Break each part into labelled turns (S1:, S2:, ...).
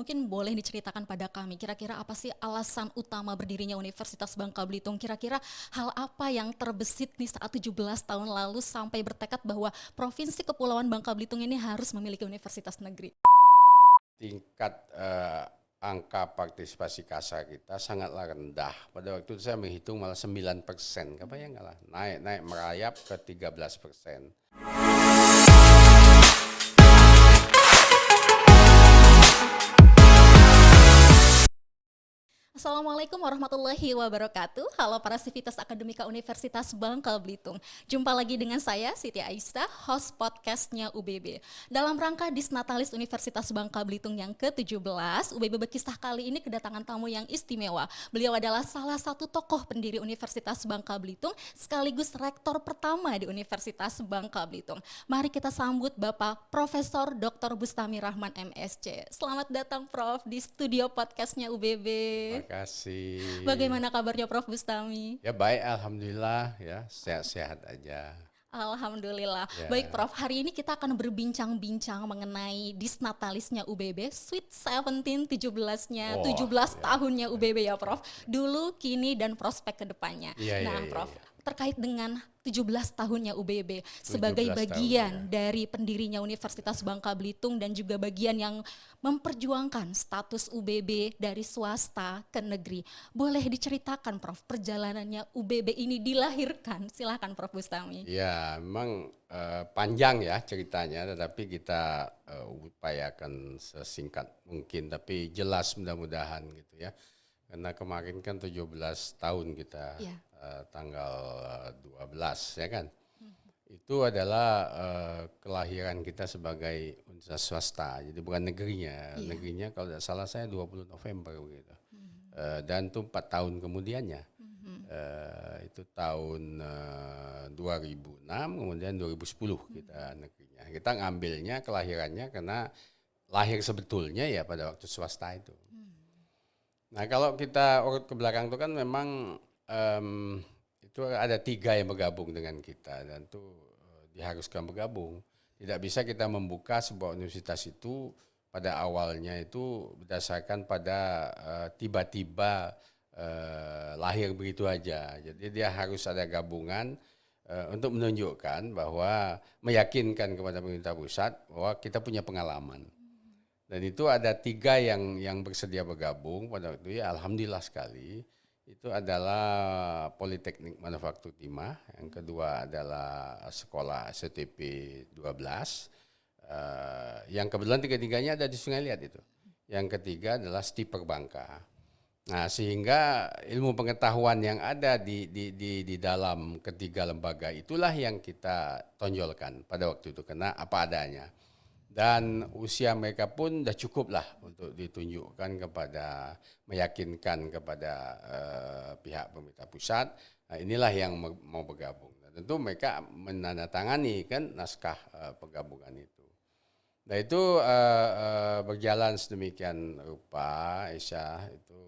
S1: mungkin boleh diceritakan pada kami, kira-kira apa sih alasan utama berdirinya Universitas Bangka Belitung? Kira-kira hal apa yang terbesit nih saat 17 tahun lalu sampai bertekad bahwa Provinsi Kepulauan Bangka Belitung ini harus memiliki universitas negeri?
S2: Tingkat angka partisipasi kasar kita sangatlah rendah. Pada waktu itu saya menghitung malah 9%. Kebayang nggak lah? Naik merayap ke 13%.
S1: Assalamualaikum warahmatullahi wabarakatuh. Halo para sivitas akademika Universitas Bangka Belitung. Jumpa lagi dengan saya Siti Aisyah, host podcastnya UBB. Dalam rangka Disnatalis Universitas Bangka Belitung yang ke-17, UBB Berkisah kali ini kedatangan tamu yang istimewa. Beliau adalah salah satu tokoh pendiri Universitas Bangka Belitung sekaligus rektor pertama di Universitas Bangka Belitung. Mari kita sambut Bapak Profesor Dr. Bustami Rahman MSc. Selamat datang Prof di studio podcastnya UBB.
S2: Terima kasih.
S1: Bagaimana kabarnya Prof Bustami?
S2: Ya baik, alhamdulillah ya, sehat-sehat aja.
S1: Alhamdulillah.
S2: Ya.
S1: Baik Prof, hari ini kita akan berbincang-bincang mengenai Disnatalisnya UBB, Sweet 17, 17-nya, 17 tahunnya UBB ya Prof. Dulu, kini, dan prospek kedepannya. Prof, terkait dengan 17 tahunnya UBB sebagai bagian dari pendirinya Universitas Bangka Belitung dan juga bagian yang memperjuangkan status UBB dari swasta ke negeri. Boleh diceritakan Prof, perjalanannya UBB ini dilahirkan? Silakan Prof Bustami.
S2: Ya, memang panjang ya ceritanya, tetapi kita upayakan sesingkat mungkin, tapi jelas mudah-mudahan gitu ya. Karena kemarin kan 17 tahun kita, tanggal 12 ya kan. Itu adalah kelahiran kita sebagai universitas swasta, jadi bukan negerinya. Negerinya kalau tidak salah saya 20 November begitu. Dan itu 4 tahun kemudiannya. Itu tahun 2006, kemudian 2010 kita negerinya. Kita ngambilnya kelahirannya karena lahir sebetulnya ya pada waktu swasta itu. Nah kalau kita urut ke belakang itu kan memang itu ada 3 yang bergabung dengan kita dan itu diharuskan bergabung. Tidak bisa kita membuka sebuah universitas itu pada awalnya itu berdasarkan pada tiba-tiba lahir begitu aja. Jadi dia harus ada gabungan untuk menunjukkan bahwa meyakinkan kepada pemerintah pusat bahwa kita punya pengalaman. Dan itu ada 3 yang bersedia bergabung pada waktu itu, ya alhamdulillah sekali. Itu adalah Politeknik Manufaktur Timah, yang kedua adalah Sekolah STP 12, yang kebetulan 3-tiganya ada di Sungai Liat itu. Yang ketiga adalah Stiper Bangka. Nah sehingga ilmu pengetahuan yang ada di dalam ketiga lembaga itulah yang kita tonjolkan pada waktu itu, karena apa adanya. Dan usia mereka pun sudah cukup lah untuk ditunjukkan kepada, meyakinkan kepada pihak pemerintah pusat. Nah, inilah yang mau bergabung. Dan tentu mereka menandatangani kan naskah penggabungan itu. Nah itu berjalan sedemikian rupa Aisyah itu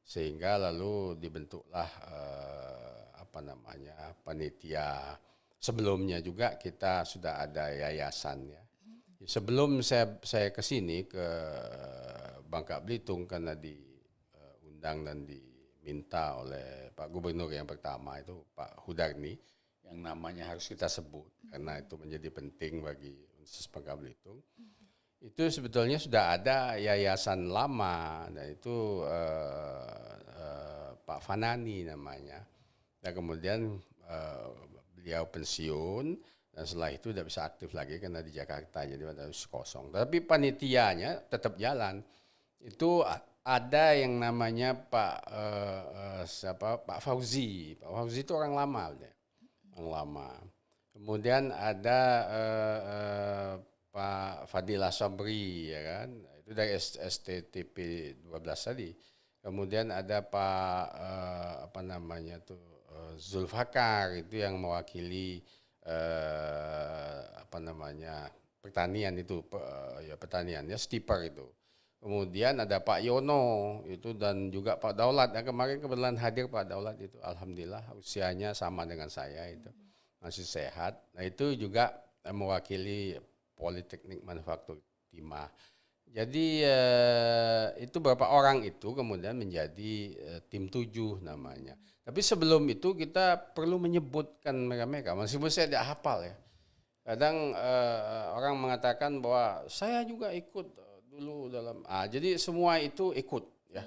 S2: sehingga lalu dibentuklah panitia. Sebelumnya juga kita sudah ada yayasan ya. Sebelum saya ke sini ke Bangka Belitung karena diundang dan diminta oleh Pak Gubernur yang pertama itu Pak Hudarni, yang namanya harus kita sebut karena itu menjadi penting bagi Universitas Bangka Belitung. Itu sebetulnya sudah ada yayasan lama, dan itu Pak Fanani namanya. Dan kemudian beliau pensiun dan setelah itu tidak bisa aktif lagi karena di Jakarta, jadi harus kosong. Tapi panitianya tetap jalan. Itu ada yang namanya Pak Fauzi. Pak Fauzi itu orang lama, orang lama. Kemudian ada Pak Fadilah Sabri, ya kan, itu dari STTP 12 tadi. Kemudian ada Pak Zulfakar, itu yang mewakili pertanian itu, pertaniannya Stiper itu. Kemudian ada Pak Yono itu dan juga Pak Daulat. Yang kemarin kebetulan hadir Pak Daulat itu, alhamdulillah usianya sama dengan saya itu, masih sehat. Nah itu juga mewakili Politeknik Manufaktur Timah. Jadi itu berapa orang itu kemudian menjadi tim 7 namanya. Tapi sebelum itu kita perlu menyebutkan mereka-mereka, meskipun saya tidak hafal ya. Kadang orang mengatakan bahwa saya juga ikut dulu dalam, jadi semua itu ikut ya.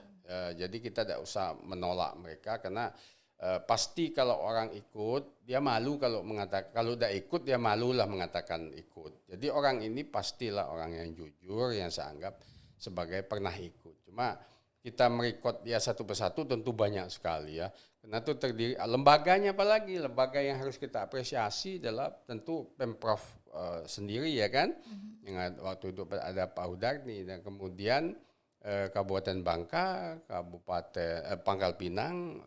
S2: Jadi kita tidak usah menolak mereka karena pasti kalau orang ikut dia malu kalau mengatakan, kalau tidak ikut dia malulah mengatakan ikut. Jadi orang ini pastilah orang yang jujur yang saya anggap sebagai pernah ikut. Cuma kita merekod dia satu persatu tentu banyak sekali ya. Karena itu terdiri lembaganya, apalagi lembaga yang harus kita apresiasi adalah tentu Pemprov sendiri ya kan. Yang waktu itu ada Pak Hudarni, dan kemudian Kabupaten Bangka, Kabupaten Pangkal Pinang,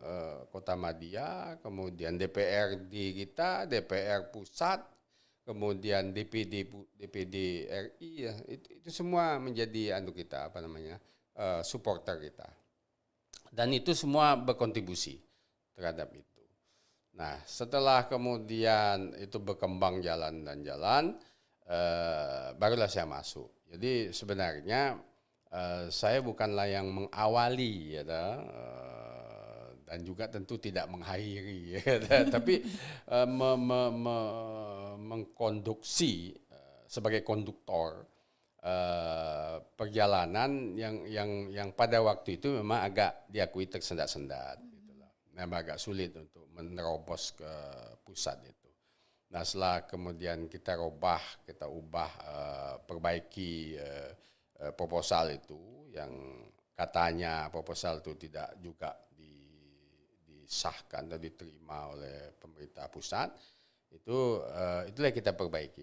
S2: Kota Madia, kemudian DPRD kita, DPR Pusat, kemudian DPD RI ya, itu semua menjadi kita apa namanya, supporter kita. Dan itu semua berkontribusi terhadap itu. Nah, setelah kemudian itu berkembang jalan dan jalan, barulah saya masuk. Jadi sebenarnya saya bukanlah yang mengawali ya, dan juga tentu tidak mengakhiri ya, tapi mengkonduksi sebagai konduktor perjalanan yang pada waktu itu memang agak diakui tersendat-sendat, gitu loh. Memang agak sulit untuk menerobos ke pusat itu. Nah, setelah kemudian kita ubah, perbaiki proposal itu, yang katanya proposal itu tidak juga disahkan dan diterima oleh pemerintah pusat, itulah yang kita perbaiki.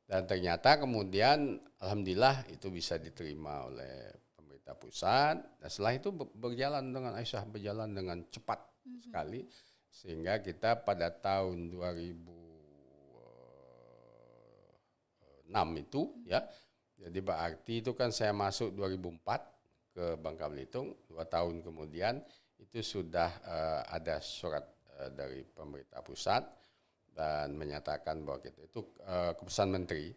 S2: Dan ternyata kemudian alhamdulillah itu bisa diterima oleh pemerintah pusat. Dan setelah itu berjalan dengan cepat sekali, sehingga kita pada tahun 2006 itu ya. Jadi berarti itu kan saya masuk 2004 ke Bangka Belitung, 2 tahun kemudian itu sudah ada surat dari pemerintah pusat dan menyatakan bahwa kita itu keputusan menteri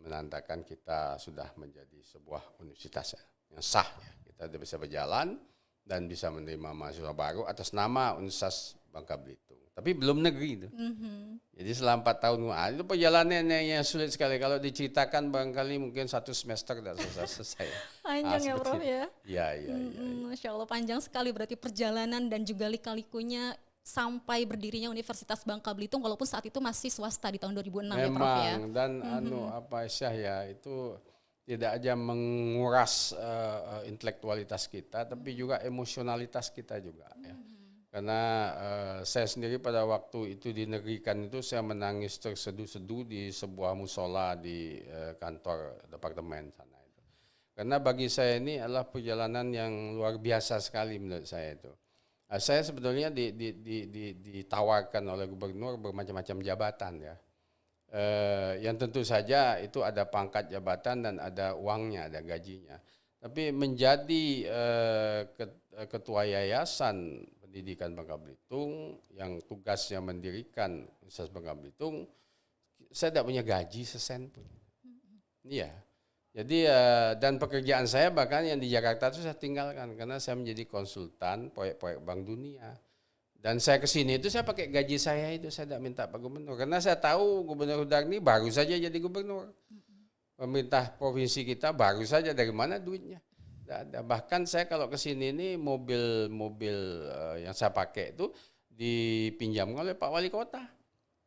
S2: menandakan kita sudah menjadi sebuah universitas yang sah ya. Kita sudah bisa berjalan dan bisa menerima mahasiswa baru atas nama Universitas Bangka Belitung. Tapi belum negeri itu. Jadi selama 4 tahun itu perjalanannya yang sulit sekali. Kalau diceritakan barangkali mungkin 1 semester sudah selesai.
S1: Panjang ya Prof ya.
S2: Iya.
S1: Masya Allah, panjang sekali berarti perjalanan dan juga lika-likunya sampai berdirinya Universitas Bangka Belitung, walaupun saat itu masih swasta di tahun 2006 ya Prof ya.
S2: Memang, dan itu tidak aja menguras intelektualitas kita, tapi juga emosionalitas kita juga ya. Karena saya sendiri pada waktu itu dinegerikan itu saya menangis terseduh-seduh di sebuah musola di kantor departemen sana itu. Karena bagi saya ini adalah perjalanan yang luar biasa sekali menurut saya itu. Saya sebetulnya ditawarkan oleh gubernur bermacam-macam jabatan ya. Yang tentu saja itu ada pangkat jabatan dan ada uangnya, ada gajinya. Tapi menjadi ketua yayasan pendidikan Bangka Belitung yang tugasnya mendirikan Universitas Bangka Belitung, saya tidak punya gaji sesen pun. Iya. Jadi dan pekerjaan saya bahkan yang di Jakarta itu saya tinggalkan karena saya menjadi konsultan proyek-proyek Bank Dunia. Dan saya ke sini itu saya pakai gaji saya itu, saya tidak minta Pak Gubernur. Karena saya tahu Gubernur Hudarni baru saja jadi gubernur. Pemerintah provinsi kita baru saja, dari mana duitnya? Bahkan saya kalau ke sini ini mobil yang saya pakai itu dipinjamkan oleh Pak Wali Kota.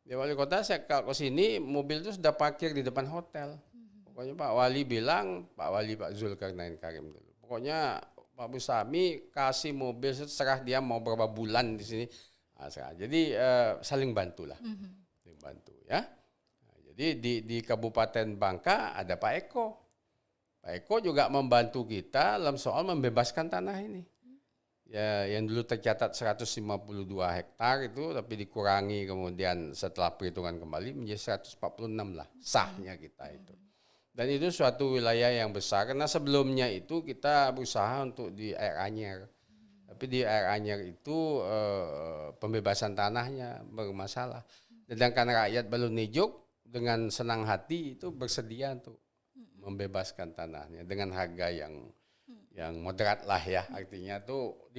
S2: Di Wali Kota saya kalau ke sini mobil itu sudah parkir di depan hotel. Pokoknya Pak Wali bilang, Pak Zulkarnain Karim dulu. Pokoknya Pak Busami kasih mobil serah dia mau berapa bulan di sini. Jadi saling bantulah. Saling bantu ya. Jadi di Kabupaten Bangka ada Pak Eko. Pak Eko juga membantu kita dalam soal membebaskan tanah ini. Ya, yang dulu tercatat 152 hektar itu tapi dikurangi kemudian setelah perhitungan kembali menjadi 146 lah sahnya kita itu. Dan itu suatu wilayah yang besar karena sebelumnya itu kita berusaha untuk di Air Anyer. Tapi di Air Anyer itu pembebasan tanahnya bermasalah. Dan karena rakyat Balonejog dengan senang hati itu bersedia untuk membebaskan tanahnya dengan harga yang moderat lah ya. Artinya tuh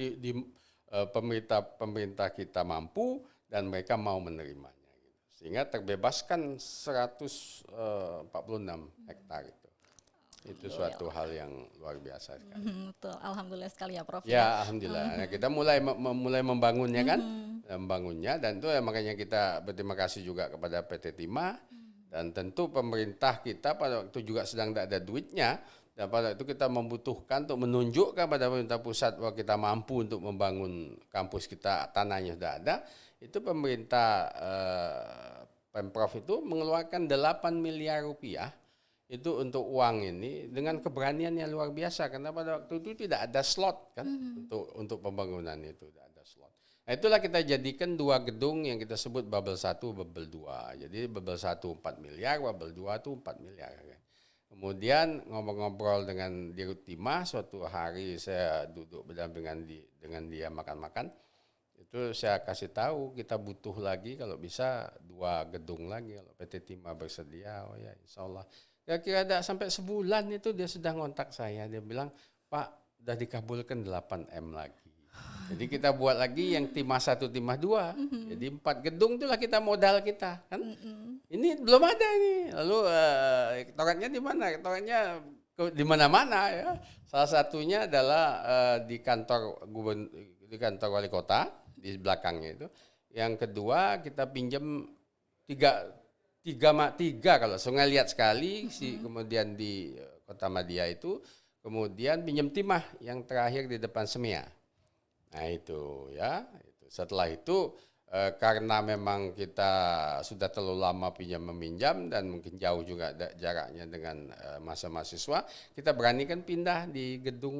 S2: pemerintah kita mampu dan mereka mau menerimanya gitu. Sehingga terbebaskan 146 hektar itu. Itu suatu hal yang luar biasa sekali.
S1: Betul, alhamdulillah sekali ya Prof
S2: Ya, alhamdulillah. Nah, kita mulai membangunnya kan, membangunnya, dan itu ya makanya kita berterima kasih juga kepada PT Timah, dan tentu pemerintah kita pada waktu juga sedang tidak ada duitnya, dan pada itu kita membutuhkan untuk menunjukkan pada pemerintah pusat bahwa kita mampu untuk membangun kampus kita, tanahnya sudah ada. Itu pemerintah Pemprov itu mengeluarkan 8 miliar rupiah itu untuk uang ini dengan keberanian yang luar biasa, karena pada waktu itu tidak ada slot kan untuk pembangunan itu tidak ada slot. Nah, itulah kita jadikan 2 gedung yang kita sebut bubble 1, bubble 2. Jadi bubble 1 4 miliar, bubble 2 itu 4 miliar. Kemudian ngobrol-ngobrol dengan Dirut Timah, suatu hari saya duduk berdampingan dengan dia makan-makan. Itu saya kasih tahu kita butuh lagi kalau bisa 2 gedung lagi kalau PT Timah bersedia. Oh ya, insya Allah. Kira-kira ada sampai sebulan itu dia sudah ngontak saya. Dia bilang, Pak, udah dikabulkan 8M lagi. Jadi kita buat lagi yang Timah 1, Timah 2. Jadi 4 gedung itulah kita modal kita. Kan? Ini belum ada nih. Lalu rektoratnya di mana? Rektoratnya di mana-mana ya. Salah satunya adalah di kantor wali kota, di belakangnya itu. Yang kedua kita pinjam tiga kalau Sungai Liat sekali, kemudian di Kota Madia itu, kemudian pinjam Timah yang terakhir di depan Semia. Nah itu ya, setelah itu karena memang kita sudah terlalu lama pinjam meminjam dan mungkin jauh juga jaraknya dengan masa mahasiswa, kita beranikan pindah di gedung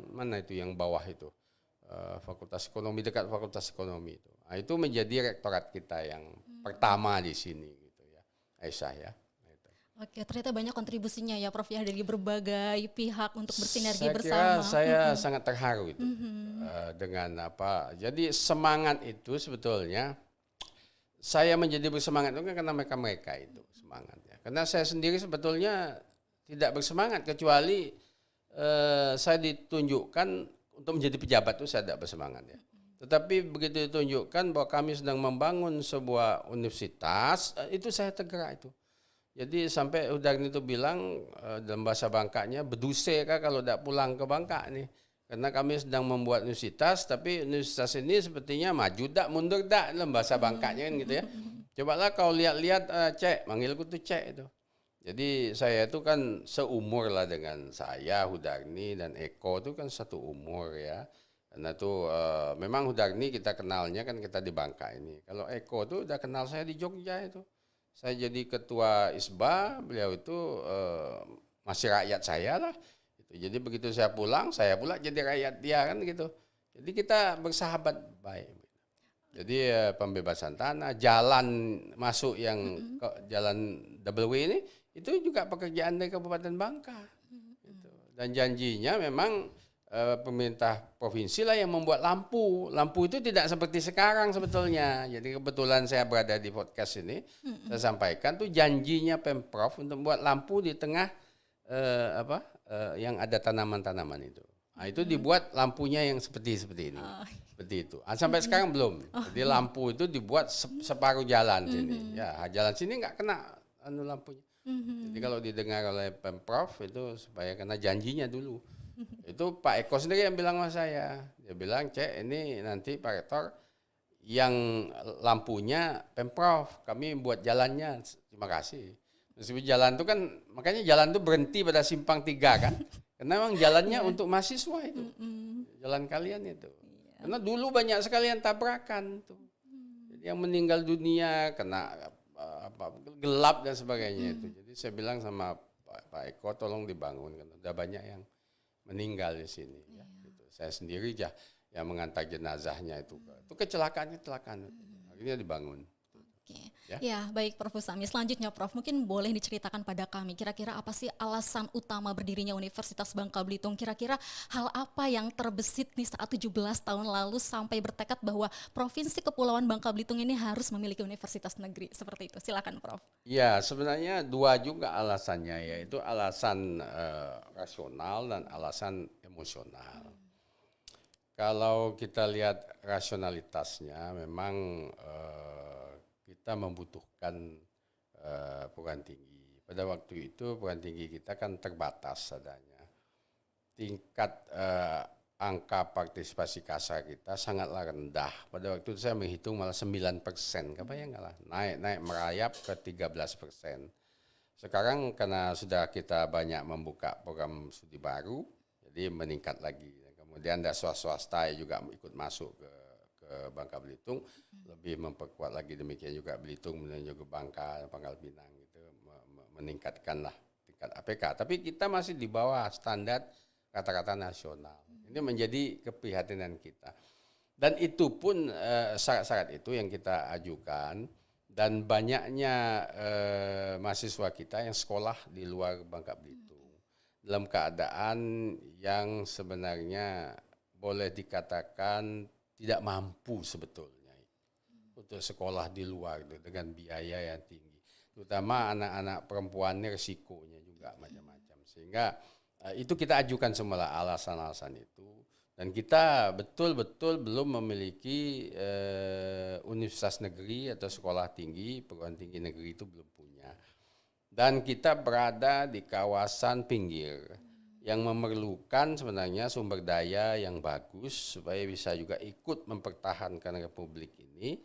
S2: mana itu yang bawah itu, Fakultas Ekonomi, dekat Fakultas Ekonomi itu. Nah, itu menjadi rektorat kita yang pertama di sini. Aisyah ya.
S1: Oke, ternyata banyak kontribusinya ya Prof ya dari berbagai pihak untuk bersinergi
S2: saya
S1: bersama.
S2: Kira saya sangat terharu itu dengan apa. Jadi semangat itu sebetulnya saya menjadi bersemangat itu kan karena mereka itu semangatnya. Karena saya sendiri sebetulnya tidak bersemangat kecuali saya ditunjukkan untuk menjadi pejabat itu saya tidak bersemangat ya. Tetapi begitu ditunjukkan bahwa kami sedang membangun sebuah universitas, itu saya tergerak itu. Jadi sampai Hudarni itu bilang dalam bahasa Bangkanya, beduse kah kalau tidak pulang ke Bangka nih. Karena kami sedang membuat universitas, tapi universitas ini sepertinya maju tak, mundur tak dalam bahasa Bangkanya kan gitu ya. Cobalah kau lihat-lihat Cek, manggilku tuh Cek itu. Jadi saya itu kan seumur lah dengan saya, Hudarni dan Eko itu kan satu umur ya. Karena tuh memang Hudarni kita kenalnya kan kita di Bangka ini. Kalau Eko tuh udah kenal saya di Jogja itu. Saya jadi ketua ISBA, beliau itu masih rakyat saya lah. Jadi begitu saya pulang, saya pula jadi rakyat dia kan gitu. Jadi kita bersahabat baik. Jadi pembebasan tanah, jalan masuk yang ke jalan Double W ini, itu juga pekerjaan dari Kabupaten Bangka. Gitu. Dan janjinya memang pemerintah provinsi lah yang membuat lampu. Lampu itu tidak seperti sekarang sebetulnya. Jadi kebetulan saya berada di podcast ini, saya sampaikan tuh janjinya Pemprov untuk membuat lampu di tengah yang ada tanaman-tanaman itu. Nah, itu dibuat lampunya yang seperti ini. Seperti itu. Sampai sekarang belum. Jadi lampu itu dibuat separuh jalan sini. Ya, jalan sini nggak kena lampunya. Jadi kalau didengar oleh Pemprov itu supaya kena janjinya dulu. Itu Pak Eko sendiri yang bilang sama saya. Dia bilang, Cek, ini nanti Pak Rektor yang lampunya Pemprov, kami buat jalannya. Terima kasih. Meskipun jalan itu kan, makanya jalan itu berhenti pada simpang 3 kan. Karena memang jalannya untuk mahasiswa itu. Jalan kalian itu. Karena dulu banyak sekali yang tabrakan tuh. Yang meninggal dunia kena gelap dan sebagainya itu. Jadi saya bilang sama Pak Eko, tolong dibangun karena udah banyak yang meninggal di sini. Ya, gitu. Saya sendiri yang mengantar jenazahnya itu. Itu kecelakaan. Akhirnya dibangun.
S1: Oke.
S2: Ya.
S1: Ya, baik Prof. Usami. Selanjutnya Prof, mungkin boleh diceritakan pada kami kira-kira apa sih alasan utama berdirinya Universitas Bangka Belitung? Kira-kira hal apa yang terbesit nih saat 17 tahun lalu sampai bertekad bahwa Provinsi Kepulauan Bangka Belitung ini harus memiliki universitas negeri seperti itu? Silakan Prof.
S2: Ya, sebenarnya dua juga alasannya, yaitu alasan rasional dan alasan emosional. Kalau kita lihat rasionalitasnya, memang kita membutuhkan perguruan tinggi. Pada waktu itu perguruan tinggi kita kan terbatas adanya. Tingkat angka partisipasi kasar kita sangatlah rendah. Pada waktu itu saya menghitung malah 9%. Kebayang nggak lah? Naik merayap ke 13%. Sekarang karena sudah kita banyak membuka program studi baru, jadi meningkat lagi. Kemudian ada swasta juga ikut masuk ke Bangka Belitung, lebih memperkuat lagi, demikian juga Belitung, kemudian juga Bangka, Pangkal Pinang gitu, meningkatkanlah tingkat APK. Tapi kita masih di bawah standar rata-rata nasional. Ini menjadi keprihatinan kita. Dan itu pun syarat-syarat itu yang kita ajukan, dan banyaknya mahasiswa kita yang sekolah di luar Bangka Belitung dalam keadaan yang sebenarnya boleh dikatakan tidak mampu sebetulnya untuk sekolah di luar dengan biaya yang tinggi. Terutama anak-anak perempuan ini risikonya juga macam-macam. Sehingga itu kita ajukan semula alasan-alasan itu. Dan kita betul-betul belum memiliki universitas negeri atau sekolah tinggi, perguruan tinggi negeri itu belum punya. Dan kita berada di kawasan pinggir yang memerlukan sebenarnya sumber daya yang bagus supaya bisa juga ikut mempertahankan republik ini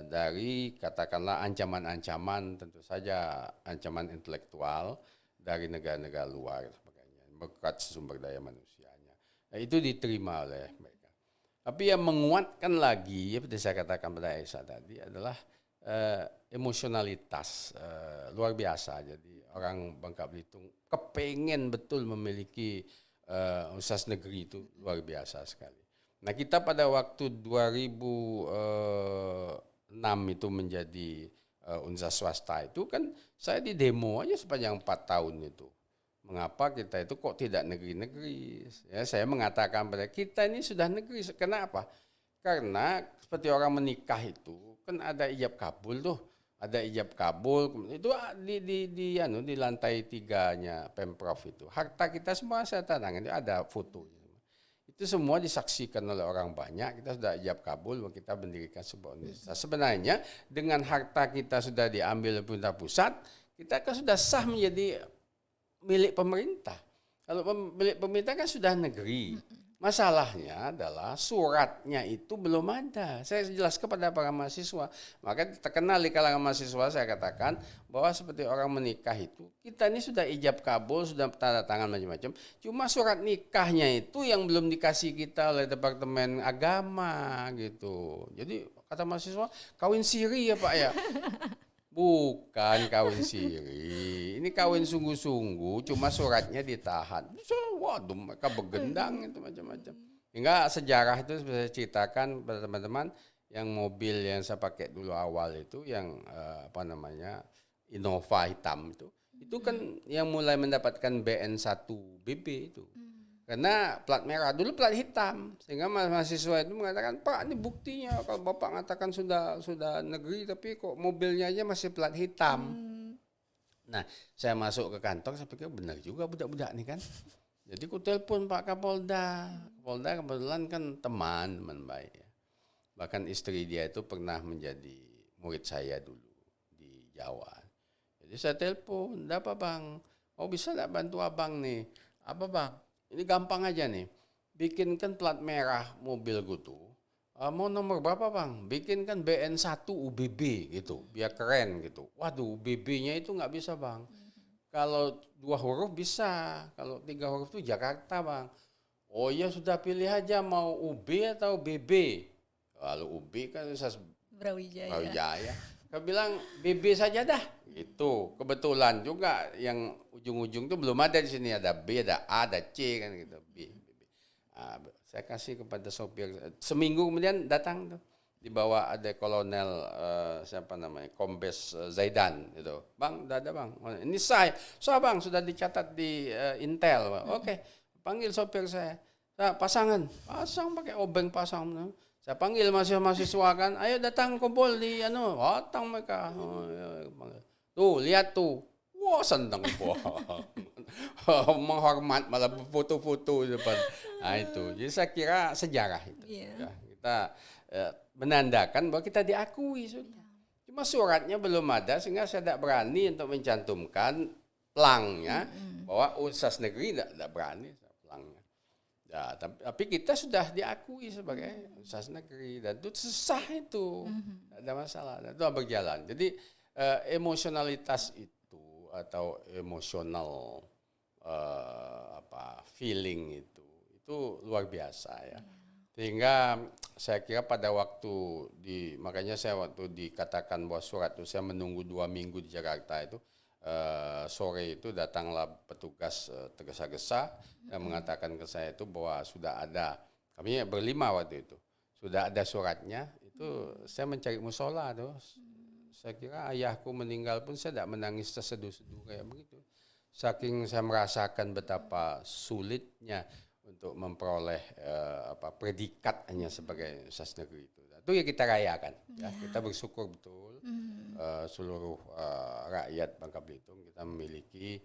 S2: dari katakanlah ancaman-ancaman, tentu saja ancaman intelektual dari negara-negara luar sebagainya, berkat sumber daya manusianya. Nah, itu diterima oleh mereka. Tapi yang menguatkan lagi, seperti saya katakan pada Aisyah tadi, adalah emosionalitas luar biasa. Jadi orang Bangka Belitung kepengen betul memiliki universitas negeri, itu luar biasa sekali. Nah, kita pada waktu 2006 itu menjadi universitas swasta itu kan saya di demo aja sepanjang 4 tahun itu. Mengapa kita itu kok tidak negeri-negeri? Ya, saya mengatakan pada kita ini sudah negeri. Kenapa? Karena seperti orang menikah itu kan ada ijab kabul tuh. Ada ijab kabul itu di lantai 3-nya Pemprov itu. Harta kita semua saya tandatangan, itu ada fotonya. Itu semua disaksikan oleh orang banyak. Kita sudah ijab kabul, kita mendirikan sebuah universitas. Sebenarnya dengan harta kita sudah diambil oleh pemerintah pusat, kita kan sudah sah menjadi milik pemerintah. Kalau milik pemerintah kan sudah negeri. Masalahnya adalah suratnya itu belum ada. Saya jelas kepada para mahasiswa. Maka terkenal di kalangan mahasiswa, saya katakan bahwa seperti orang menikah itu, kita ini sudah ijab kabul, sudah tanda tangan macam-macam. Cuma surat nikahnya itu yang belum dikasih kita oleh Departemen Agama gitu. Jadi kata mahasiswa, kawin siri ya Pak ya. Bukan kawin siri, ini kawin sungguh-sungguh, cuma suratnya ditahan. Waduh, mereka begendang itu macam-macam. Hingga sejarah itu bisa saya ceritakan pada teman-teman, yang mobil yang saya pakai dulu awal itu, yang Innova hitam itu kan yang mulai mendapatkan BN1 BB itu. Karena plat merah, dulu plat hitam. Sehingga mahasiswa itu mengatakan, Pak ini buktinya kalau Bapak mengatakan sudah negeri tapi kok mobilnya aja masih plat hitam. Nah, saya masuk ke kantor, saya pikir benar juga budak-budak nih kan. Jadi ku telepon Pak Kapolda. Kapolda kebetulan kan teman baik ya. Bahkan istri dia itu pernah menjadi murid saya dulu di Jawa. Jadi saya telepon, "Ada apa Bang? Oh bisa enggak bantu Abang nih?" "Apa Bang?" "Ini gampang aja nih, bikinkan plat merah mobil gue tuh. Mau nomor berapa Bang? Bikinkan BN1 UBB gitu, biar keren gitu." Waduh, UBB-nya itu nggak bisa Bang. Kalau 2 huruf bisa, kalau 3 huruf itu Jakarta Bang. "Oh ya sudah, pilih aja mau UB atau BB." Kalau UB kan bisa Brawijaya. Kau bilang BB saja dah. Itu kebetulan juga yang ujung-ujung itu belum ada di sini, ada B, ada A, ada C kan gitu. B. Saya kasih kepada sopir. Seminggu kemudian datang tuh. di bawah ada kolonel siapa namanya, Kombes Zaidan itu. Bang, udah ada bang. Oh, ini saya bang sudah dicatat di Intel. Bang. Oke, panggil sopir saya. Nah, pasang pakai obeng pasang. Saya panggil mahasiswa kan, ayo datang kumpul di datang mereka. Oh, ya, tuh lihat tuh. Wah, senang menghormat malah foto-foto di depan. Nah itu, jadi saya kira sejarah itu. Ya, kita menandakan bahwa kita diakui sudah. Cuma suratnya belum ada sehingga saya tidak berani untuk mencantumkan pelangnya bahwa Universitas Negeri tidak berani pelangnya. Ya, tapi kita sudah diakui sebagai Universitas Negeri dan itu sah itu, tidak ada masalah, dan itu berjalan. Jadi emosionalitas itu atau emosional feeling itu luar biasa ya. Sehingga saya kira pada waktu makanya saya waktu dikatakan bahwa surat itu saya menunggu 2 minggu di Jakarta itu, sore itu datanglah petugas tergesa-gesa dan mengatakan ke saya itu bahwa sudah ada, kami berlima waktu itu, sudah ada suratnya. Itu saya mencari musola tuh. Saya kira ayahku meninggal pun saya tidak menangis terseduh-seduh kayak begitu. Saking saya merasakan betapa sulitnya untuk memperoleh predikat hanya sebagai Universitas Negeri itu. Itu ya kita rayakan. Ya. Kita bersyukur betul seluruh rakyat Bangka Belitung kita memiliki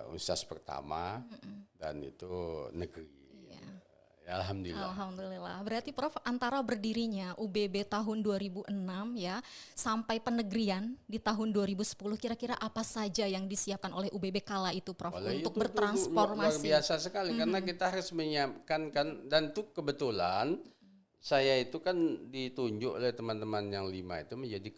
S2: universitas pertama dan itu negeri. Ya, alhamdulillah.
S1: Alhamdulillah. Berarti Prof, antara berdirinya UBB tahun 2006 ya sampai penegrian di tahun 2010, kira-kira apa saja yang disiapkan oleh UBB kala itu, Prof, untuk bertransformasi?
S2: Luar biasa sekali karena kita harus menyiapkan kan, dan itu kebetulan saya itu kan ditunjuk oleh teman-teman yang 5 itu menjadi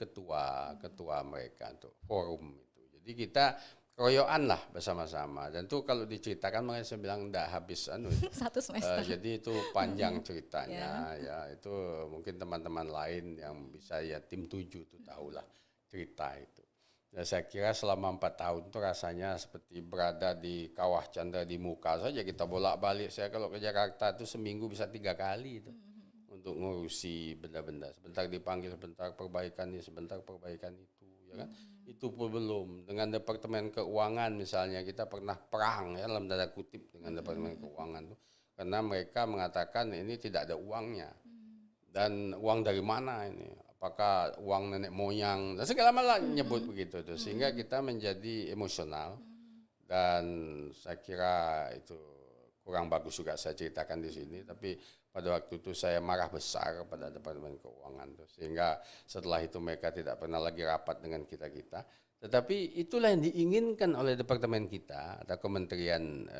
S2: ketua mereka untuk forum itu. Jadi kita royoan lah bersama-sama, dan tuh kalau diceritakan makanya saya bilang enggak habis
S1: satu semester.
S2: Jadi itu panjang ceritanya ya, itu mungkin teman-teman lain yang bisa ya tim 7 tuh tahulah cerita itu. Ya, saya kira selama 4 tahun itu rasanya seperti berada di kawah candra di muka saja, kita bolak-balik. Saya kalau ke Jakarta itu seminggu bisa 3 kali itu untuk ngurusi benda-benda. Sebentar dipanggil, sebentar perbaikan ini, sebentar perbaikan itu, ya kan? Itu pun belum. Dengan Departemen Keuangan misalnya kita pernah perang ya dalam tanda kutip dengan Departemen Keuangan itu karena mereka mengatakan ini tidak ada uangnya. Dan uang dari mana ini? Apakah uang nenek moyang dan segala macam nyebut begitu tuh, sehingga kita menjadi emosional dan saya kira itu kurang bagus juga saya ceritakan di sini, tapi pada waktu itu saya marah besar kepada Departemen Keuangan tuh, sehingga setelah itu mereka tidak pernah lagi rapat dengan kita-kita. Tetapi itulah yang diinginkan oleh departemen kita atau Kementerian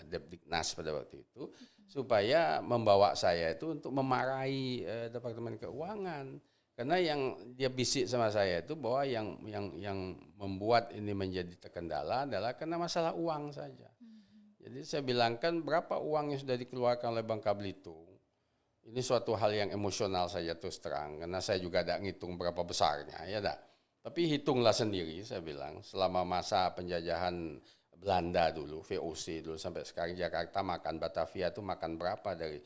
S2: Depdiknas pada waktu itu, supaya membawa saya itu untuk memarahi Departemen Keuangan. Karena yang dia bisik sama saya itu bahwa yang membuat ini menjadi terkendala adalah karena masalah uang saja. Jadi saya bilangkan berapa uang yang sudah dikeluarkan oleh Bangka Belitung. Ini suatu hal yang emosional saja terus terang, karena saya juga tidak ngitung berapa besarnya, ya dak. Tapi hitunglah sendiri, saya bilang, selama masa penjajahan Belanda dulu, VOC dulu sampai sekarang Jakarta makan Batavia itu makan berapa dari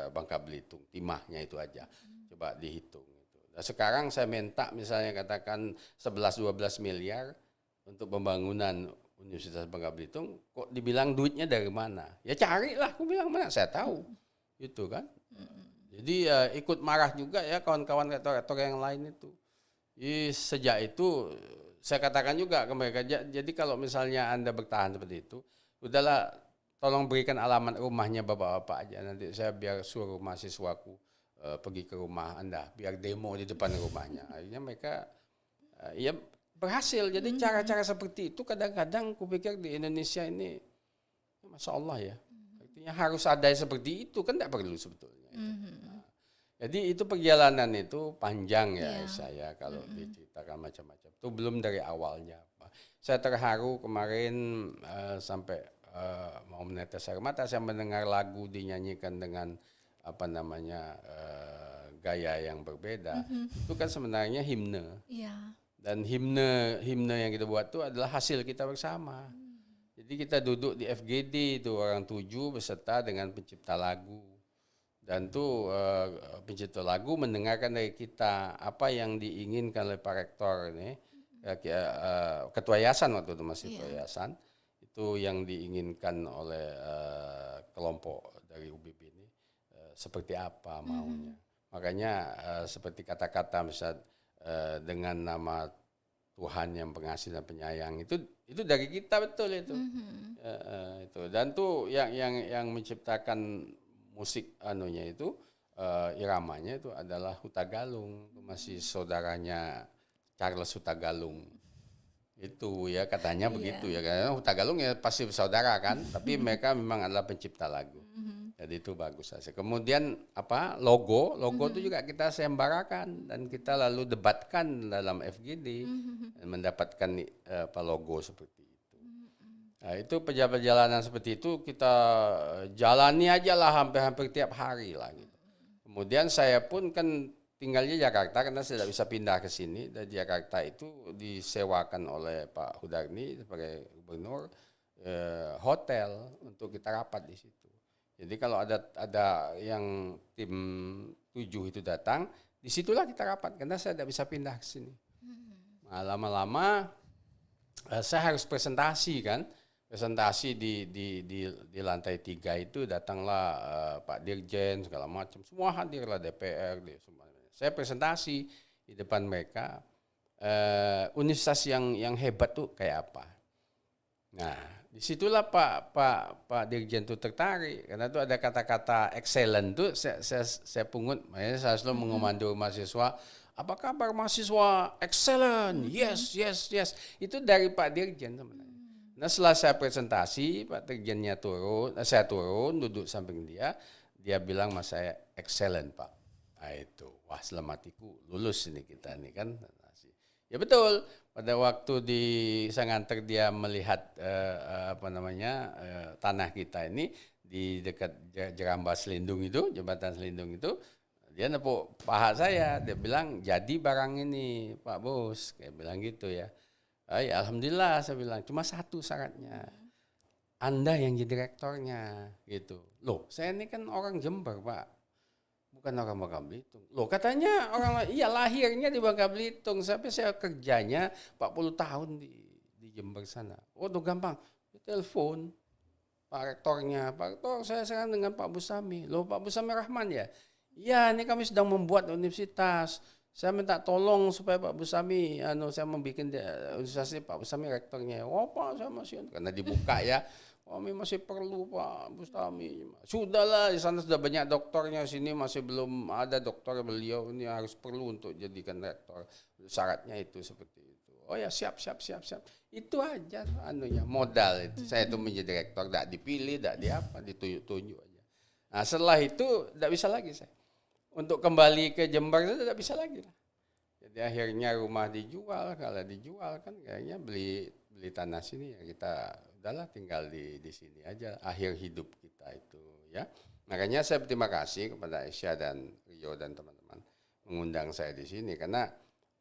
S2: Bangka Belitung, timahnya itu aja. Coba dihitung itu. Nah, sekarang saya minta misalnya katakan 11-12 miliar untuk pembangunan Universitas Bangka Belitung, kok dibilang duitnya dari mana? Ya carilah, aku bilang mana saya tahu, gitu kan. Jadi ikut marah juga ya kawan-kawan rektor-rektor yang lain itu. Jadi sejak itu saya katakan juga ke mereka, jadi kalau misalnya Anda bertahan seperti itu, udahlah tolong berikan alamat rumahnya bapak-bapak aja, nanti saya biar suruh mahasiswaku pergi ke rumah Anda, biar demo di depan rumahnya. Akhirnya mereka ya berhasil. Jadi cara-cara seperti itu kadang-kadang kupikir di Indonesia ini, Masya Allah ya. Artinya harus ada seperti itu, kan tidak perlu sebetulnya. Nah, jadi itu perjalanan itu panjang ya saya kalau diceritakan macam-macam. Itu belum dari awalnya. Saya terharu kemarin sampai mau menetes air mata saya mendengar lagu dinyanyikan dengan apa namanya gaya yang berbeda. Itu kan sebenarnya himne. Dan himne yang kita buat itu adalah hasil kita bersama. Jadi kita duduk di FGD itu orang 7 beserta dengan pencipta lagu. Dan tuh pencipta lagu mendengarkan dari kita apa yang diinginkan oleh Pak Rektor ini, ketua yayasan waktu itu masih ketua
S1: Iya.
S2: yayasan, itu yang diinginkan oleh kelompok dari UBB ini seperti apa maunya. Makanya seperti kata-kata misal dengan nama Tuhan yang pengasih dan penyayang itu dari kita betul itu. Itu dan tuh yang menciptakan musik anunya itu iramanya itu adalah Hutagalung, masih saudaranya Charles Hutagalung. Itu ya katanya begitu
S1: Iya.
S2: ya, karena Hutagalung ya pasti saudara kan, tapi mereka memang adalah pencipta lagu. Jadi itu bagus saja. Kemudian apa logo itu juga kita sembarakan dan kita lalu debatkan dalam FGD dan mendapatkan apa logo seperti itu. Nah, itu perjalanan seperti itu kita jalani aja lah hampir-hampir tiap hari lah gitu. Kemudian saya pun kan tinggalnya Jakarta karena saya tidak bisa pindah ke sini. Dari Jakarta itu disewakan oleh Pak Hudarni sebagai gubernur hotel untuk kita rapat di situ. Jadi kalau ada yang tim 7 itu datang, disitulah kita rapat karena saya tidak bisa pindah ke sini. Nah, lama-lama saya harus presentasi kan. Presentasi di lantai 3 itu datanglah Pak Dirjen segala macam, semua hadirlah DPR, semua. Saya presentasi di depan mereka universitas yang hebat tuh kayak apa. Nah, disitulah Pak Dirjen tuh tertarik karena tuh ada kata-kata excellent tuh saya pungut, makanya saya selalu mengomando mahasiswa. Apa kabar mahasiswa? Excellent, yes, yes, yes. Itu dari Pak Dirjen sebenarnya. Nah setelah saya presentasi, Pak Dirjennya turun, saya turun, duduk samping dia bilang mas saya excellent Pak. Nah itu, wah selamatiku lulus ini kita nih kan. Ya betul, pada waktu saya nganter dia melihat tanah kita ini di dekat Jeramba Selindung itu, jembatan Selindung itu, dia nepuk paha saya, dia bilang jadi barang ini Pak Bos, kayak bilang gitu ya. Ya alhamdulillah saya bilang, cuma satu syaratnya. Anda yang jadi rektornya gitu. Loh, saya ini kan orang Jember, Pak. Bukan orang Bangka Belitung. Loh, katanya orang iya lahirnya di Bangka Belitung, sampai saya kerjanya 40 tahun di Jember sana. Oh, tuh gampang. Telepon Pak Rektornya. Pak Rektor, saya sekarang dengan Pak Busami. Loh, Pak Busami Rahman ya? Iya, ini kami sedang membuat universitas. Saya minta tolong supaya Pak Busami, saya membuat universitas ini, Pak Busami rektornya. Oh Pak, saya masih, karena dibuka ya. Kami masih perlu Pak Busami. Sudahlah, di sana sudah banyak doktornya, sini masih belum ada doktor, beliau ini harus perlu untuk jadikan rektor. Syaratnya itu seperti itu. Oh ya siap. Itu aja modal itu. Saya itu menjadi rektor, tidak dipilih, tidak ditunjuk aja. Nah setelah itu tidak bisa lagi saya. Untuk kembali ke Jember itu tidak bisa lagi lah. Jadi akhirnya rumah dijual, kalau dijual kan kayaknya beli tanah sini ya kita udahlah tinggal di sini aja akhir hidup kita itu ya. Makanya saya berterima kasih kepada Aisyah dan Rio dan teman-teman mengundang saya di sini karena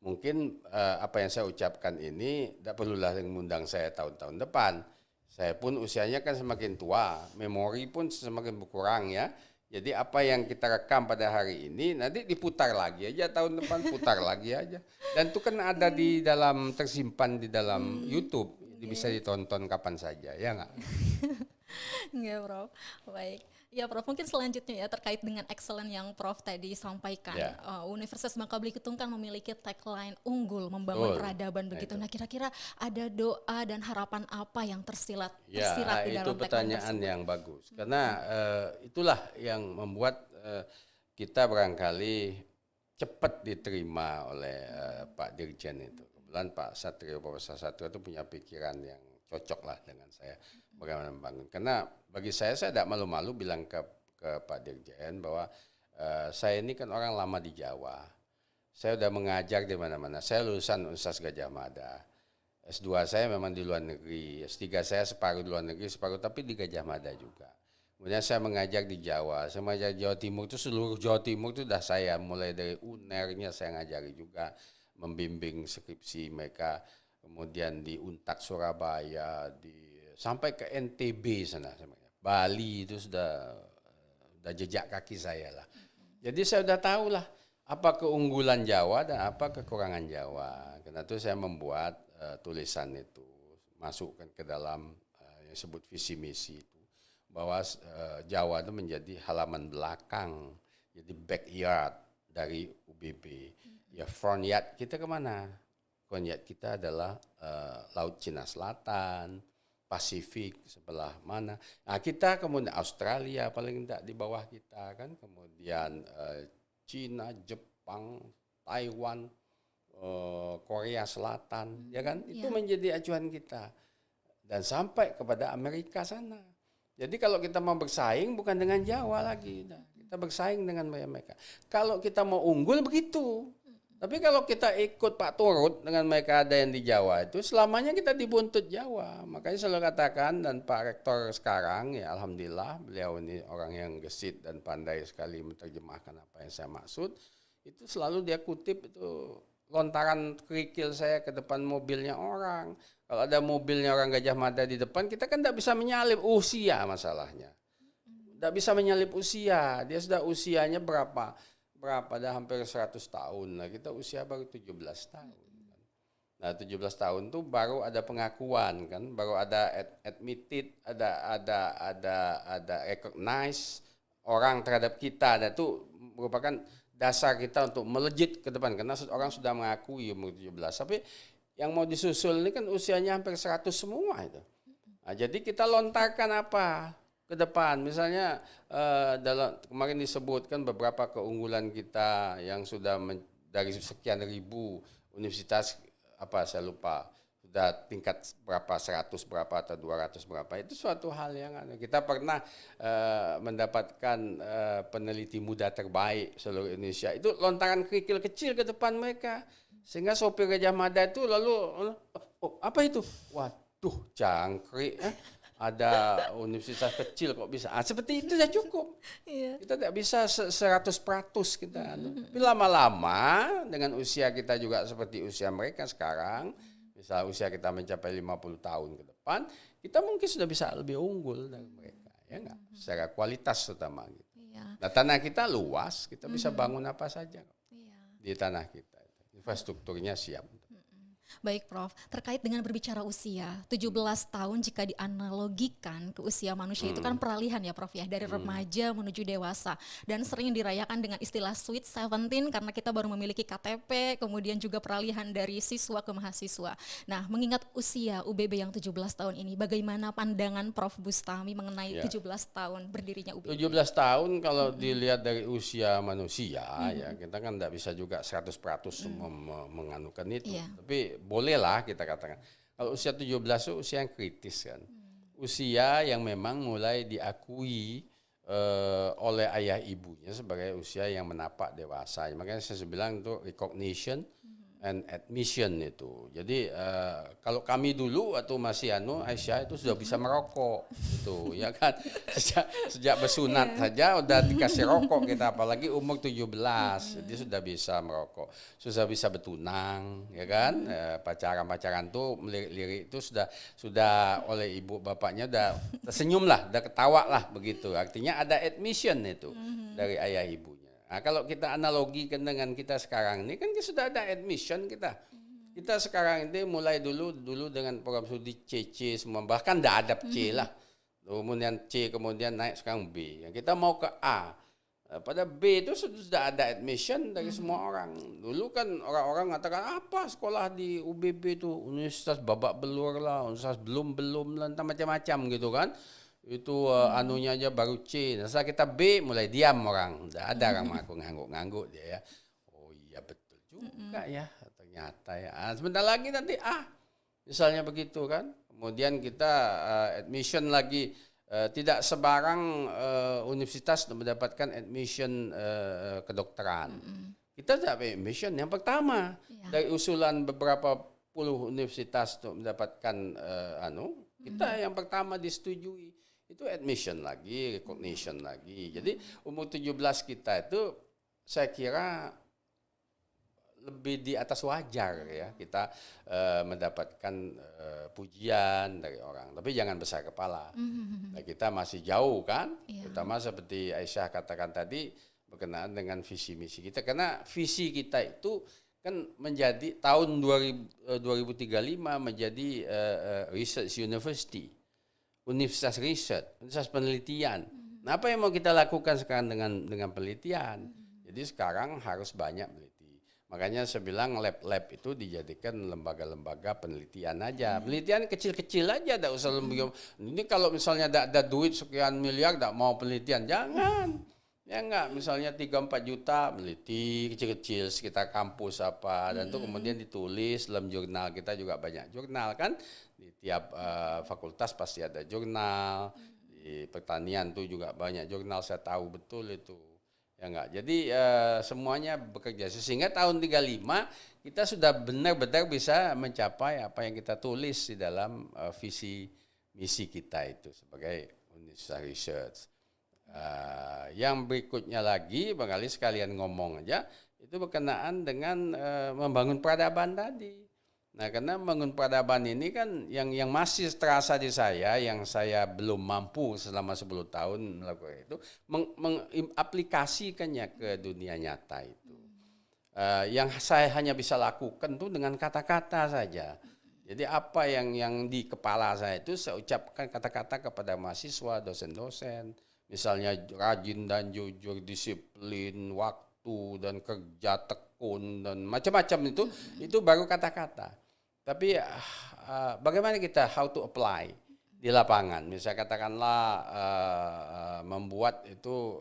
S2: mungkin apa yang saya ucapkan ini tidak perlulah mengundang saya tahun-tahun depan. Saya pun usianya kan semakin tua, memori pun semakin berkurang ya. Jadi apa yang kita rekam pada hari ini nanti diputar lagi aja tahun depan putar lagi aja. Dan itu kan ada di dalam tersimpan di dalam YouTube. Jadi bisa ditonton kapan saja ya nggak?
S1: Nggak, Prof. Baik. Ya, Prof. Mungkin selanjutnya ya terkait dengan excellent yang Prof tadi sampaikan.
S2: Ya.
S1: Universitas Bangka Belitung kan memiliki tagline unggul membangun peradaban begitu. Nah, kira-kira ada doa dan harapan apa yang tersirat di dalam tagline
S2: pertanyaan
S1: tersebut?
S2: yang bagus. Karena itulah yang membuat kita barangkali cepat diterima oleh Pak Dirjen itu. Kebetulan Pak Profesor Satrio itu punya pikiran yang cocok lah dengan saya bagaimana membangun. Karena bagi saya tidak malu-malu bilang ke Pak Dirjen bahwa saya ini kan orang lama di Jawa. Saya sudah mengajar di mana-mana. Saya lulusan Universitas Gadjah Mada. S2 saya memang di luar negeri. S3 saya separuh di luar negeri, separuh tapi di Gadjah Mada juga. Kemudian saya mengajar di Jawa. Saya mengajar Jawa Timur itu seluruh Jawa Timur itu sudah saya. Mulai dari UNER-nya saya ngajari juga. Membimbing skripsi mereka. Kemudian di Untak Surabaya, sampai ke NTB sana. Bali itu sudah udah jejak kaki saya lah. Jadi saya udah tahu lah apa keunggulan Jawa dan apa kekurangan Jawa. Karena itu saya membuat tulisan itu, masukkan ke dalam yang disebut visi misi itu, bahwa Jawa itu menjadi halaman belakang, jadi backyard dari UBB. Ya front yard kita kemana? Front yard kita adalah Laut Cina Selatan, Pasifik sebelah mana. Nah kita kemudian Australia paling tidak di bawah kita kan, kemudian Cina, Jepang, Taiwan, Korea Selatan, ya kan? Itu menjadi acuan kita. Dan sampai kepada Amerika sana. Jadi kalau kita mau bersaing bukan dengan Jawa lagi, kita bersaing dengan mereka. Kalau kita mau unggul begitu. Tapi kalau kita ikut Pak Turut dengan mereka ada yang di Jawa itu, selamanya kita dibuntut Jawa. Makanya selalu katakan, dan Pak Rektor sekarang, ya alhamdulillah, beliau ini orang yang gesit dan pandai sekali menerjemahkan apa yang saya maksud. Itu selalu dia kutip itu lontaran kerikil saya ke depan mobilnya orang. Kalau ada mobilnya orang Gajah Mada di depan, kita kan tidak bisa menyalip usia masalahnya. Tidak bisa menyalip usia. Dia sudah usianya berapa, dah hampir 100 tahun. Nah, kita usia baru 17 tahun. Nah, 17 tahun tuh baru ada pengakuan kan, baru ada admitted, ada recognize orang terhadap kita. Dan itu merupakan dasar kita untuk melejit ke depan karena orang sudah mengakui umur 17. Tapi yang mau disusul ini kan usianya hampir 100 semua itu. Nah, jadi kita lontarkan apa ke depan? Misalnya dalam kemarin disebutkan beberapa keunggulan kita yang sudah dari sekian ribu universitas, apa saya lupa, sudah tingkat berapa, 100 berapa atau 200 berapa. Itu suatu hal yang kita pernah mendapatkan peneliti muda terbaik seluruh Indonesia. Itu lontaran kerikil kecil ke depan mereka. Sehingga sopir Gajah Mada itu lalu, apa itu? Waduh, jangkrik. Ada universitas kecil kok bisa. Seperti itu sudah cukup. Kita tidak bisa 100% kita. Tapi lama-lama dengan usia kita juga seperti usia mereka sekarang, misal usia kita mencapai 50 tahun ke depan, kita mungkin sudah bisa lebih unggul dari mereka, ya enggak? Secara kualitas terutama gitu. Nah, tanah kita luas, kita bisa bangun apa saja di tanah kita. Infrastrukturnya siap.
S1: Baik Prof, terkait dengan berbicara usia, 17 tahun jika dianalogikan ke usia manusia itu kan peralihan ya Prof ya, dari remaja menuju dewasa, dan sering dirayakan dengan istilah Sweet 17 karena kita baru memiliki KTP, kemudian juga peralihan dari siswa ke mahasiswa. Nah, mengingat usia UBB yang 17 tahun ini, bagaimana pandangan Prof Bustami mengenai 17 tahun berdirinya UBB?
S2: 17 tahun kalau dilihat dari usia manusia, ya kita kan tidak bisa juga 100% menganukan itu. Tapi bolehlah kita katakan. Kalau usia 17 itu usia yang kritis kan. Usia yang memang mulai diakui oleh ayah ibunya sebagai usia yang menapak dewasa. Makanya saya bilang itu recognition and admission itu. Jadi kalau kami dulu waktu masih Aisyah itu sudah bisa merokok gitu ya kan. Sejak bersunat saja udah dikasih rokok kita, apalagi umur 17. Jadi sudah bisa merokok. Sudah bisa bertunang ya kan. Pacaran-pacaran tuh melirik-lirik itu sudah oleh ibu bapaknya udah tersenyum lah, udah ketawa lah begitu. Artinya ada admission itu dari ayah ibunya. Nah, kalau kita analogikan dengan kita sekarang ini kan sudah ada admission kita. Kita sekarang ini mulai dulu dengan program studi C semua, bahkan tidak ada C lah. Kemudian C, kemudian naik sekarang B. Yang kita mau ke A. Pada B itu sudah ada admission dari semua orang. Dulu kan orang-orang mengatakan apa sekolah di UBB itu universitas babak belur lah, universitas belum lah, entah macam-macam gitu kan. Itu anunya aja baru C. Nah, setelah kita B mulai diam orang. Tidak ada orang mengaku ngangguk-ngangguk dia ya. Oh iya betul juga ya ternyata ya. Sebentar lagi nanti A. Misalnya begitu kan. Kemudian kita admission lagi. Tidak sebarang universitas mendapatkan admission kedokteran. Kita dapat admission yang pertama dari usulan beberapa puluh universitas untuk mendapatkan kita yang pertama disetujui. Itu admission lagi, recognition lagi. Jadi umur 17 kita itu saya kira lebih di atas wajar ya kita mendapatkan pujian dari orang. Tapi jangan besar kepala. Nah, kita masih jauh kan. terutama seperti Aisyah katakan tadi berkenaan dengan visi misi kita. Karena visi kita itu kan menjadi tahun 2035 menjadi research university, universitas riset, universitas penelitian. Nah, apa yang mau kita lakukan sekarang dengan penelitian? Jadi sekarang harus banyak meneliti. Makanya saya bilang lab-lab itu dijadikan lembaga-lembaga penelitian aja. Penelitian kecil-kecil aja, tidak usah lembaga. Ini kalau misalnya ada duit sekian miliar, tidak mau penelitian, jangan. Ya enggak, misalnya 3-4 juta meneliti kecil-kecil sekitar kampus apa, dan itu kemudian ditulis dalam jurnal. Kita juga banyak jurnal kan, di tiap fakultas pasti ada jurnal, di pertanian tuh juga banyak jurnal, saya tahu betul itu. Ya enggak, jadi semuanya bekerja sehingga tahun 35 kita sudah benar-benar bisa mencapai apa yang kita tulis di dalam visi misi kita itu sebagai Universitas Research. Yang berikutnya lagi, barangkali sekalian ngomong aja, itu berkenaan dengan membangun peradaban tadi. Nah, karena membangun peradaban ini kan yang masih terasa di saya, yang saya belum mampu selama 10 tahun melakukan itu, mengaplikasikannya ke dunia nyata itu. Yang saya hanya bisa lakukan tuh dengan kata-kata saja. Jadi apa yang di kepala saya itu saya ucapkan kata-kata kepada mahasiswa, dosen-dosen. Misalnya rajin dan jujur, disiplin, waktu dan kerja tekun dan macam-macam itu baru kata-kata. Tapi bagaimana kita how to apply di lapangan? Misalnya katakanlah membuat itu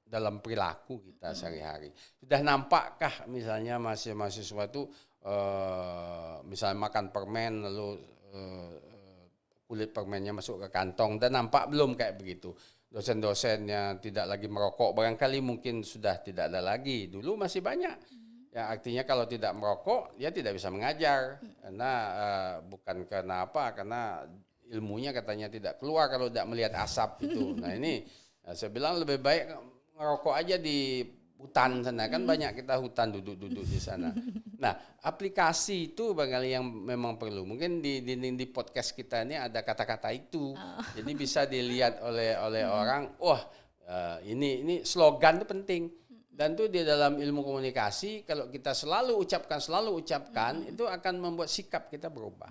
S2: dalam perilaku kita sehari-hari. Sudah nampakkah misalnya mahasiswa itu misalnya makan permen lalu kulit permennya masuk ke kantong, dan nampak belum kayak begitu. Dosen-dosen yang tidak lagi merokok barangkali mungkin sudah tidak ada lagi. Dulu masih banyak. Ya, artinya kalau tidak merokok dia tidak bisa mengajar karena bukan karena apa, karena ilmunya katanya tidak keluar kalau tidak melihat asap itu. Nah ini saya bilang lebih baik ngerokok aja di hutan sana, kan banyak kita hutan duduk-duduk di sana. Nah, aplikasi itu barangkali yang memang perlu. Mungkin di podcast kita ini ada kata-kata itu. Jadi bisa dilihat oleh orang, wah ini slogan itu penting. Dan itu di dalam ilmu komunikasi kalau kita selalu ucapkan itu akan membuat sikap kita berubah.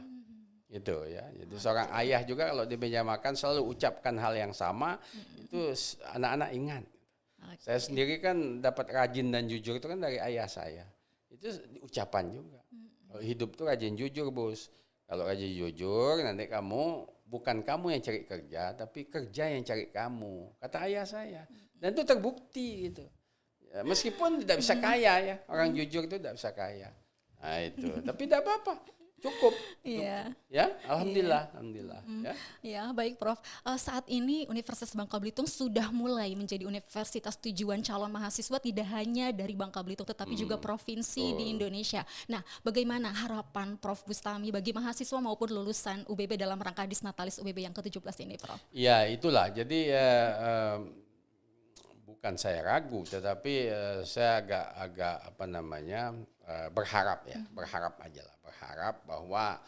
S2: Gitu ya. Jadi seorang ayah juga kalau di meja makan selalu ucapkan hal yang sama, itu anak-anak ingat. Saya sendiri kan dapat rajin dan jujur itu kan dari ayah saya. Itu ucapan juga. Hidup tuh rajin jujur, Bos. Kalau rajin jujur, nanti bukan kamu yang cari kerja, tapi kerja yang cari kamu. Kata ayah saya. Dan itu terbukti gitu. Ya, meskipun tidak bisa kaya ya. Orang jujur itu tidak bisa kaya. Nah itu. Tapi tidak apa-apa. Cukup.
S1: Iya.
S2: Ya, alhamdulillah, alhamdulillah. Ya.
S1: Ya, baik Prof. Saat ini Universitas Bangka Belitung sudah mulai menjadi universitas tujuan calon mahasiswa tidak hanya dari Bangka Belitung tetapi juga provinsi di Indonesia. Nah, bagaimana harapan Prof Bustami bagi mahasiswa maupun lulusan UBB dalam rangka Disnatalis UBB yang ke-17 ini, Prof?
S2: Ya, itulah. Jadi bukan saya ragu, tetapi saya agak berharap ya, berharap aja lah, berharap bahwa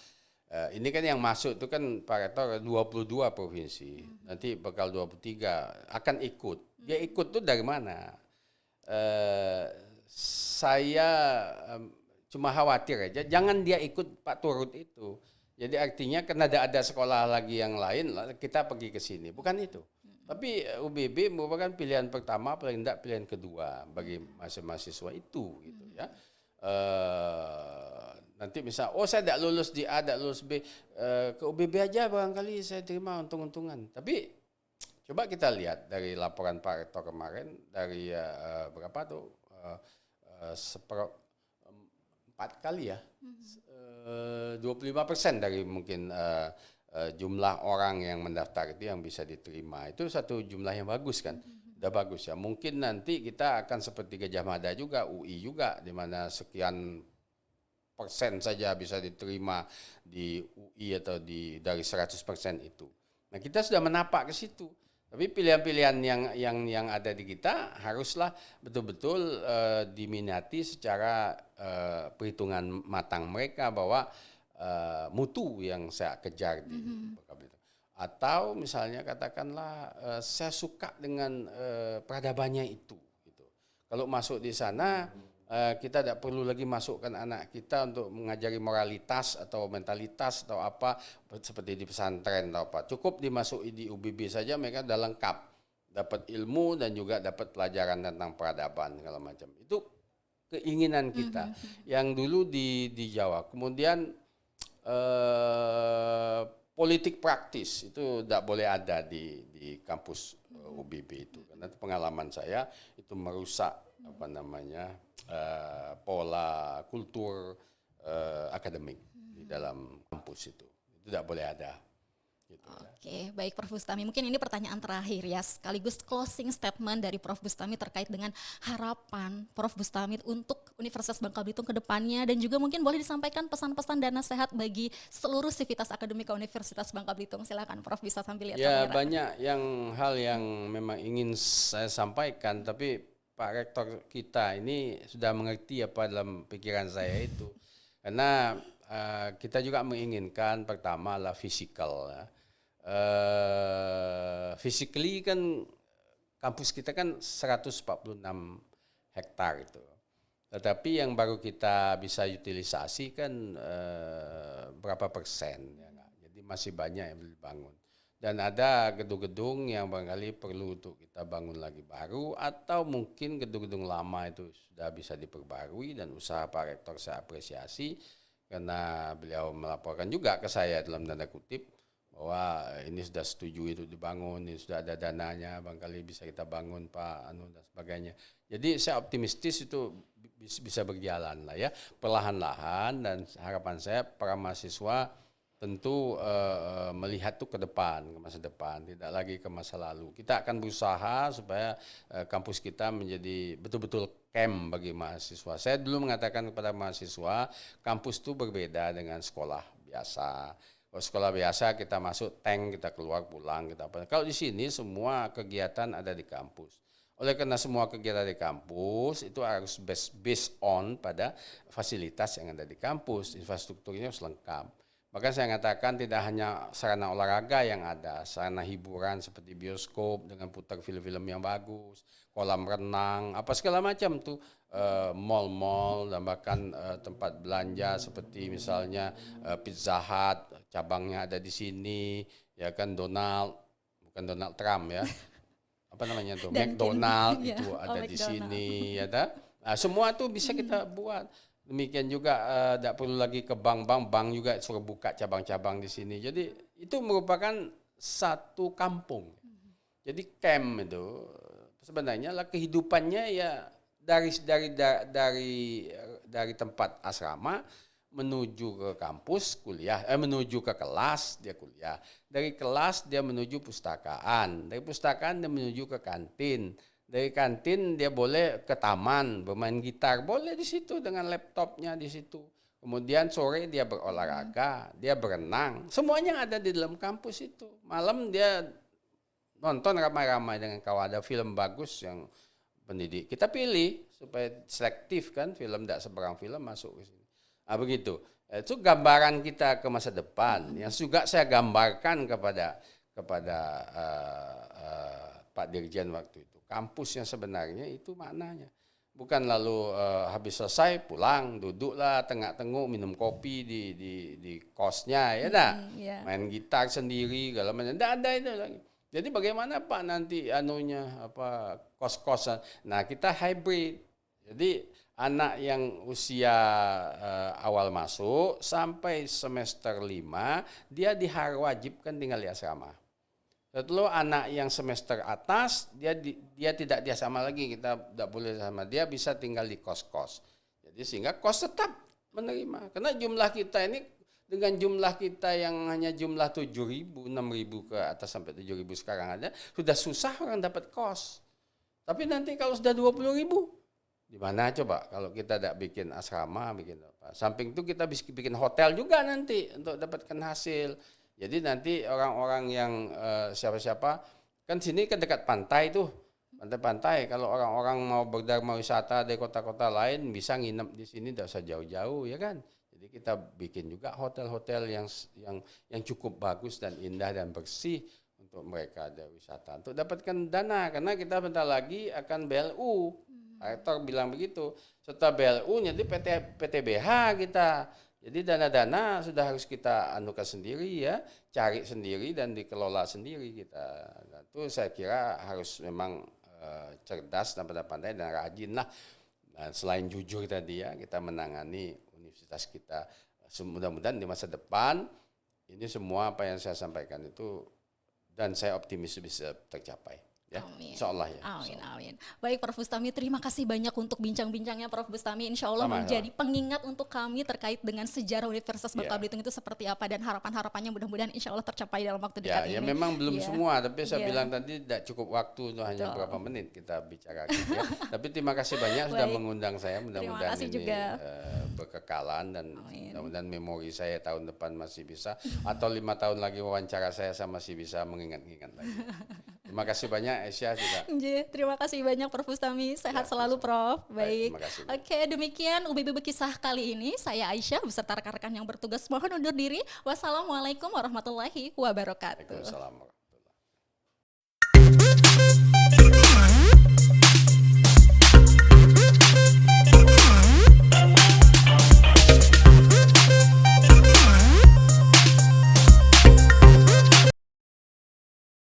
S2: ini kan yang masuk itu kan Pak Rektor 22 provinsi, nanti bakal 23 akan ikut. Dia ikut tuh dari mana? Saya cuma khawatir aja, jangan dia ikut Pak Turut itu. Jadi artinya karena ada sekolah lagi yang lain, kita pergi ke sini, bukan itu. Tapi UBB merupakan pilihan pertama, paling tidak pilihan kedua bagi mahasiswa itu, gitu ya. Nanti misal, saya tidak lulus di A, tidak lulus B, ke UBB aja barangkali saya terima untung-untungan. Tapi coba kita lihat dari laporan Pak Rektor kemarin, dari berapa tuh, 4 kali ya, 25% dari mungkin jumlah orang yang mendaftar itu yang bisa diterima. Itu satu jumlah yang bagus kan. Udah bagus ya. Mungkin nanti kita akan seperti Gajah Mada juga, UI juga, di mana sekian persen saja bisa diterima di UI atau dari 100% itu. Nah, kita sudah menapak ke situ. Tapi pilihan-pilihan yang ada di kita haruslah betul-betul diminati secara perhitungan matang mereka bahwa mutu yang saya kejar di Bangka Belitung. Atau misalnya katakanlah saya suka dengan peradabannya itu. Gitu. Kalau masuk di sana kita tidak perlu lagi masukkan anak kita untuk mengajari moralitas atau mentalitas atau apa seperti di pesantren atau apa. Cukup dimasuki di UBB saja mereka sudah lengkap. Dapat ilmu dan juga dapat pelajaran tentang peradaban segala macam. Itu keinginan kita yang dulu di Jawa. Kemudian politik praktis itu tidak boleh ada di kampus UBB itu karena pengalaman saya itu merusak apa namanya pola kultur akademik di dalam kampus itu tidak boleh ada. Gitu.
S1: Oke, baik Prof. Bustami. Mungkin ini pertanyaan terakhir ya, sekaligus closing statement dari Prof. Bustami terkait dengan harapan Prof. Bustami untuk Universitas Bangka Belitung ke depannya dan juga mungkin boleh disampaikan pesan-pesan dan nasihat bagi seluruh sivitas akademika Universitas Bangka Belitung. Silakan Prof. bisa sambil lihat
S2: ya,
S1: kamera.
S2: banyak hal yang memang ingin saya sampaikan tapi Pak Rektor kita ini sudah mengerti apa dalam pikiran saya itu. Karena kita juga menginginkan pertama lah fisikal ya. Physically kan kampus kita kan 146 hektar itu. Tetapi yang baru kita bisa utilisasi kan berapa persen ya. Jadi masih banyak yang belum dibangun. Dan ada gedung-gedung yang barangkali perlu untuk kita bangun lagi baru atau mungkin gedung-gedung lama itu sudah bisa diperbarui dan usaha Pak Rektor saya apresiasi karena beliau melaporkan juga ke saya dalam tanda kutip bahwa ini sudah setuju itu dibangun, ini sudah ada dananya, barangkali bisa kita bangun Pak, dan sebagainya. Jadi saya optimistis itu bisa berjalan lah ya, perlahan-lahan dan harapan saya para mahasiswa tentu melihat tuh ke depan, ke masa depan, tidak lagi ke masa lalu. Kita akan berusaha supaya kampus kita menjadi betul-betul camp bagi mahasiswa. Saya dulu mengatakan kepada mahasiswa, kampus itu berbeda dengan sekolah biasa. Kalau sekolah biasa kita masuk tank, kita keluar pulang, kita apa. Kalau di sini semua kegiatan ada di kampus. Oleh karena semua kegiatan di kampus itu harus based on pada fasilitas yang ada di kampus, infrastrukturnya harus lengkap. Maka saya katakan tidak hanya sarana olahraga yang ada, sarana hiburan seperti bioskop dengan putar film-film yang bagus, kolam renang, apa segala macam tuh, mall-mall dan bahkan tempat belanja seperti misalnya Pizza Hut, cabangnya ada di sini, ya kan bukan Donald Trump ya, apa namanya tuh, McDonald
S1: ya,
S2: itu ada di
S1: McDonald.
S2: sini, ya tak? Nah, semua tuh bisa kita buat. Demikian juga tidak perlu lagi ke bank juga suruh buka cabang-cabang di sini. Jadi itu merupakan satu kampung. Jadi camp itu sebenarnya lah kehidupannya ya dari tempat asrama menuju ke kampus kuliah, menuju ke kelas dia kuliah. Dari kelas dia menuju pustakaan, dari pustakaan dia menuju ke kantin. Dari kantin dia boleh ke taman bermain gitar, boleh di situ dengan laptopnya di situ. Kemudian sore dia berolahraga, dia berenang, semuanya ada di dalam kampus itu. Malam dia nonton ramai-ramai dengan kawan, ada film bagus yang pendidik. Kita pilih supaya selektif kan, film tidak seberang film masuk ke sini. Nah, begitu. Itu gambaran kita ke masa depan yang juga saya gambarkan kepada Pak Dirjen waktu itu. Kampus yang sebenarnya itu maknanya. Bukan lalu habis selesai pulang, duduklah tengah-tengah minum kopi di kosnya ya dah. Main gitar sendiri segala macam. Enggak ada itu lagi. Jadi bagaimana Pak nanti kos-kosan. Nah, kita hybrid. Jadi anak yang usia awal masuk sampai semester 5 dia wajibkan tinggal di asrama. Lalu anak yang semester atas dia tidak di asrama lagi, kita tidak boleh sama dia, bisa tinggal di kos-kos. Jadi sehingga kos tetap menerima. Karena jumlah kita ini dengan jumlah kita yang hanya jumlah 7.000, 6.000 ke atas sampai 7.000 sekarang ada, sudah susah orang dapat kos. Tapi nanti kalau sudah 20.000, di mana coba kalau kita tidak bikin asrama, bikin apa? Samping itu kita bisa bikin hotel juga nanti untuk dapatkan hasil. Jadi nanti orang-orang yang siapa-siapa, kan sini kan dekat pantai tuh, pantai-pantai. Kalau orang-orang mau berdharma wisata dari kota-kota lain bisa nginep di sini, tidak usah jauh-jauh ya kan. Jadi kita bikin juga hotel-hotel yang cukup bagus dan indah dan bersih untuk mereka ada wisata. Untuk dapatkan dana karena kita bentar lagi akan BLU. Rektor bilang begitu. Setelah BLU jadi PTBH kita. Jadi dana-dana sudah harus kita anukan sendiri ya, cari sendiri dan dikelola sendiri kita. Nah, itu saya kira harus memang cerdas dan pandai dan rajin lah. Dan selain jujur tadi ya, kita menangani universitas kita. Mudah-mudahan di masa depan ini semua apa yang saya sampaikan itu dan saya optimis bisa tercapai. Ya,
S1: Amin.
S2: insya Allah ya.
S1: Amin, amin. Baik Prof. Bustami, terima kasih banyak untuk bincang-bincangnya Prof. Bustami. Insya Allah
S2: Sama-sama.
S1: menjadi pengingat untuk kami terkait dengan sejarah Universitas Bangka
S2: Ya.
S1: Belitung itu seperti apa dan harapan-harapannya mudah-mudahan insya Allah tercapai dalam waktu
S2: Ya,
S1: dekat
S2: ya
S1: ini.
S2: memang belum
S1: Ya.
S2: semua, tapi saya
S1: Ya.
S2: bilang tadi tidak cukup waktu untuk hanya
S1: Betul.
S2: beberapa menit kita bicara gitu ya. Tapi terima kasih banyak sudah
S1: Baik.
S2: mengundang saya. Mudah-mudahan
S1: kasih
S2: ini
S1: juga.
S2: berkekalan dan
S1: Amin.
S2: mudah-mudahan memori saya tahun depan masih bisa atau 5 tahun lagi wawancara saya masih bisa mengingat-ingat lagi. Terima kasih banyak Aisyah juga.
S1: Terima kasih banyak Prof. Bustami. Sehat
S2: Ya,
S1: selalu Prof. Baik.
S2: terima kasih.
S1: Oke, demikian UBB Berkisah kali ini. Saya Aisyah beserta rekan-rekan yang bertugas mohon undur diri. Wassalamualaikum warahmatullahi wabarakatuh.
S2: Waalaikumsalam.